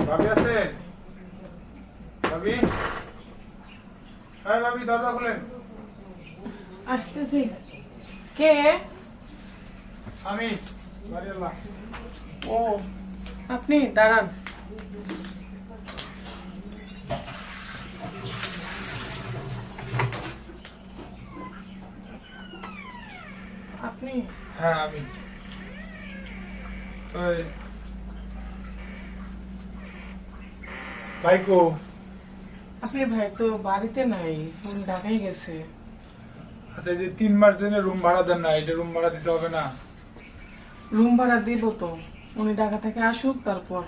ভাবি আছে? ভাবি, হ্যাঁ ভাবি, দরজা খুলেন। আসতেছি। কে? আমি বাড়িওয়ালা। ও, আপনি দাঁড়ান। আপনি? হ্যাঁ আমি। ওই ভাইকো? আপনি ভাই তো বাড়িতে নাই, উনি ঢাকায় গেছে। আচ্ছা, এই যে 3 মাস দিনে রুম ভাড়া দেন না, এটা রুম ভাড়া দিতে হবে না? রুম ভাড়া দিব তো, উনি ঢাকা থেকে আসুক তারপর।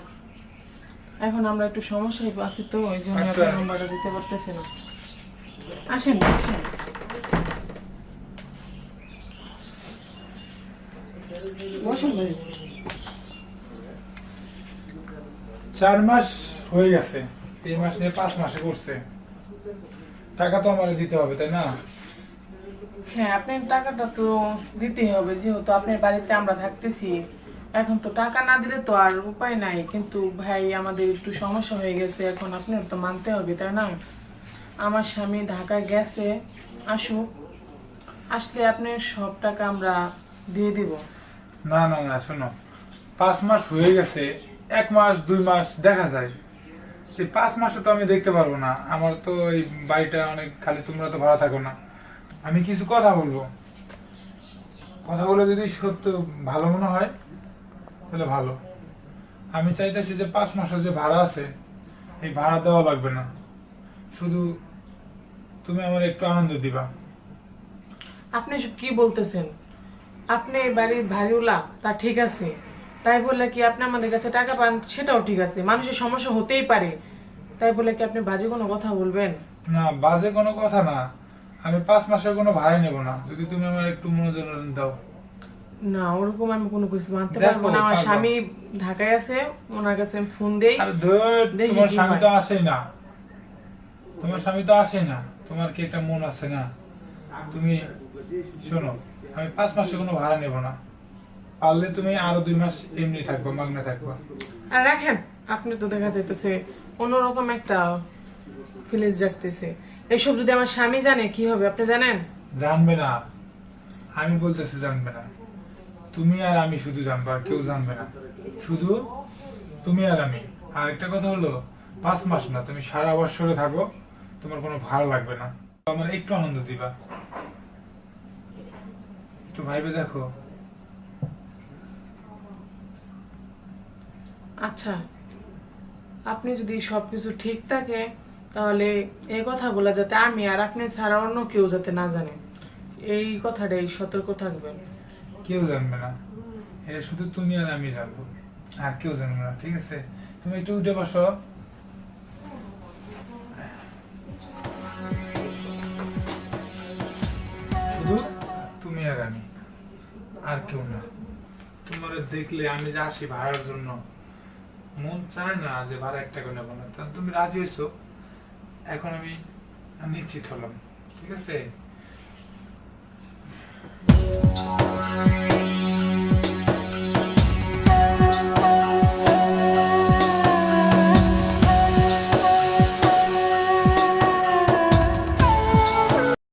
এখন আমরা একটু সমস্যায় আছি তো, ওই জন্য আচ্ছা। আপনি রুম ভাড়া দিতে পারতেছি না। আসেন আসেন। বসুন ভাই। 4 মাস হয়ে গেছে, 3 মাস নিয়ে 5 মাসে করছে। টাকা তো আমার দিতে হবে, তাই না? হ্যাঁ, আপনার টাকাটা তো দিতেই হবে, যেহেতু আপনার বাড়িতে আমরা থাকতেছি। এখন তো টাকা না দিলে তো আর উপায় নাই, কিন্তু ভাই আমাদের একটু সমস্যা হয়ে গেছে, এখন আপনার তো মানতে হবে, তাই না? আমার স্বামী ঢাকায় গেছে, আসুক, আসলে আপনার সব টাকা আমরা দিয়ে দিব। না না না, শোনো, 5 মাস হয়ে গেছে, 1 মাস 2 মাস দেখা যায়। এই 5 মাসে তো আমি দেখতে পারবো না, আমার তো এই বাড়িটা অনেক খালি, তোমরা তো ভাড়া থাকো না। আমি কিছু কথা বলবো, কথা বলে যদি সত্য ভালো মনে হয় তাহলে ভালো। আমি চাইতেছি যে 5 মাসের যে ভাড়া আছে, এই ভাড়া দেওয়া লাগবে না, শুধু তুমি আমার একটু আনন্দ দিবা। আপনি এসব কি বলতেছেন? আপনি এই বাড়ির ভাড়িওয়ালা, তা ঠিক আছে, তাই বললে কি আপনি আমাদের কাছে টাকা পান? সেটাও ঠিক আছে, মানুষের সমস্যা হতেই পারে, তাই বলে কি আপনি বাজে কোনো কথা বলবেন? না, বাজে কোনো কথা না, আমি 5 মাসের কোনো ভাড়া নেব না, যদি তুমি আমার একটু মনোযোগ দাও। না, ওরকম আমি কোনো কিছু মানতে দেখো, পারবো না। আমার পারবো। স্বামী ঢাকায় আছে, ওনার কাছে আমি ফোন দেই। আর ধর, দেখি তোমার কি স্বামী হয়। তো আসেই না, তোমার স্বামী তো আসেই না, তোমার কি একটা মন আছে না? তুমি শোনো, আমি 5 মাসে কোনো ভাড়া নেব না, পারলে তুমি আরো 2 মাস এমনি থাকবা, মাগনা থাকবা। আর রাখেন, আপনি তো দেখা যাইতেছে অন্যরকম একটা ফিলিংস জাগতেছে। এইসব যদি আমার স্বামী জানে কি হবে আপনি জানেন? জানবে না, আমি বলতেছি জানবে না, তুমি আর আমি শুধু জানবো, আর কেউ জানবে না, শুধু তুমি আর আমি। আর একটা কথা হলো, 5 মাস না, তুমি সারা বছরে থাকো, তোমার কোনো ভালো লাগবে না, আমার একটু আনন্দ দিবা, একটু ভাইবে দেখো। আচ্ছা, আপনি যদি সবকিছু ঠিক থাকে, তাহলে এই কথাগুলো যাতে আমি আর আপনি ছাড়া অন্য কেউ যাতে না জানে, এই কথাটাই সতর্ক থাকবেন। কেউ জানবে না, এটা শুধু তুমি আর আমি জানবো, আর কেউ জানবে না, ঠিক আছে? তুমি একটু উঠে বসো। শুধু তুমি আর আমি, আর কেউ না। তোমার দেখলে আমি যে আসি ভাড়ার জন্য, মন চায় না যে ভাড়া 1 টাকা নেবো না, তা তুমি রাজি হয়েছো, এখন আমি নিশ্চিত হলাম, ঠিক আছে?